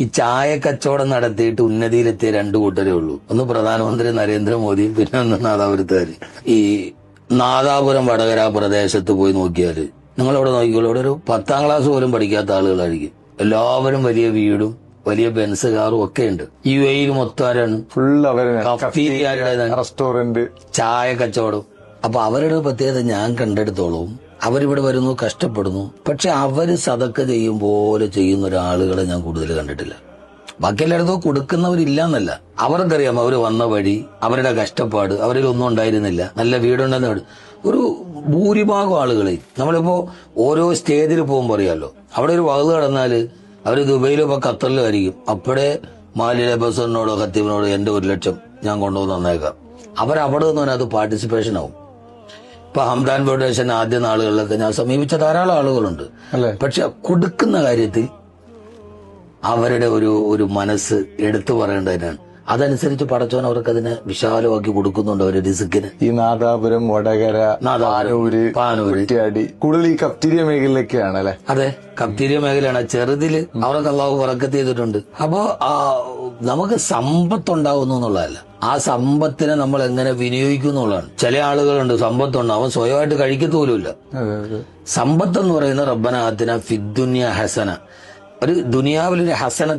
ഈ ചായ കച്ചവടം നടത്തിയിട്ട് ഉന്നതിയിലെത്തിയ രണ്ടു കൂട്ടരേ ഉള്ളൂ. ഒന്ന് പ്രധാനമന്ത്രി നരേന്ദ്രമോദിയും, പിന്നെ ഒന്ന് നാദാപുരത്തുകാര്. ഈ നാദാപുരം വടകര പ്രദേശത്ത് പോയി നോക്കിയാല് നിങ്ങളവിടെ നോക്കിക്കോളൂ, ഇവിടെ ഒരു 10ാം ക്ലാസ് പോലും പഠിക്കാത്ത ആളുകളായിരിക്കും. എല്ലാവരും വലിയ വീടും വലിയ ബെൻസ് കാറും ഒക്കെ ഉണ്ട്. UAE മൊത്തം ആരാണ്? റെസ്റ്റോറന്റ്, ചായ കച്ചവടം. അപ്പൊ അവരുടെ പ്രത്യേകത ഞാൻ കണ്ടെടുത്തോളം, അവരിവിടെ വരുന്നു, കഷ്ടപ്പെടുന്നു, പക്ഷെ അവര് സദക്ക ചെയ്യും പോലെ ചെയ്യുന്ന ഒരാളുകളെ ഞാൻ കൂടുതൽ കണ്ടിട്ടില്ല. ബാക്കി എല്ലായിടത്തും കൊടുക്കുന്നവരില്ല എന്നല്ല, അവർക്കറിയാം അവർ വന്ന വഴി, അവരുടെ കഷ്ടപ്പാട്, അവരിൽ ഒന്നും ഉണ്ടായിരുന്നില്ല, നല്ല വീടുണ്ടെന്ന്. ഒരു ഭൂരിഭാഗം ആളുകളെ നമ്മളിപ്പോ ഓരോ സ്റ്റേജിൽ പോകുമ്പോൾ അറിയാലോ, അവിടെ ഒരു വകുത് കടന്നാല് അവര് ദുബൈയിലോ ഇപ്പൊ ഖത്തറിലോ ആയിരിക്കും, അപ്പോഴേ മാലിലെ ബസറിനോടോ ഖത്തീബിനോടോ എന്റെ 1 ലക്ഷം ഞാൻ കൊണ്ടുവന്ന് തന്നേക്കാം. അവരവിടെ നിന്ന് പറഞ്ഞാൽ അത് പാർട്ടിസിപ്പേഷൻ ആവും. ഇപ്പൊ ഹംദാൻ ഫൗണ്ടേഷൻ ആദ്യ നാളുകളിലൊക്കെ ഞാൻ സമീപിച്ച ധാരാളം ആളുകളുണ്ട്. പക്ഷെ കൊടുക്കുന്ന കാര്യത്തിൽ അവരുടെ ഒരു മനസ്സ് എടുത്തു പറയേണ്ടതിനാണ്. അതനുസരിച്ച് പടച്ചോൻ അവർക്ക് അതിനെ വിശാലമാക്കി കൊടുക്കുന്നുണ്ട് അവരുടെ റിസ്ക്കിന്. ഈ നാദാപുരം, വടകര, പാനൂര്, കുറ്റ്യാടി കൂടുതൽ ഈ കഫ്റ്റീരിയ മേഖലയിലൊക്കെയാണ് അല്ലെ? അതെ, കഫ്റ്റീരിയ മേഖലയാണ്. ചെറുതില് അവർക്ക് അള്ളാഹു ബറക്കത്ത് ചെയ്തിട്ടുണ്ട്. അപ്പോ നമുക്ക് സമ്പത്തുണ്ടാവുന്നു എന്നുള്ളതല്ല, ആ സമ്പത്തിനെ നമ്മൾ എങ്ങനെ വിനിയോഗിക്കും എന്നുള്ളതാണ്. ചില ആളുകളുണ്ട് സമ്പത്തുണ്ട്, അവൻ സ്വയമായിട്ട് കഴിക്കത്തോലുമില്ല. സമ്പത്ത് എന്ന് പറയുന്ന റബ്ബന ആതിന ഫിദ്ദുനിയ ഹസന, ഒരു ദുനിയാവിലൊരു ഹസന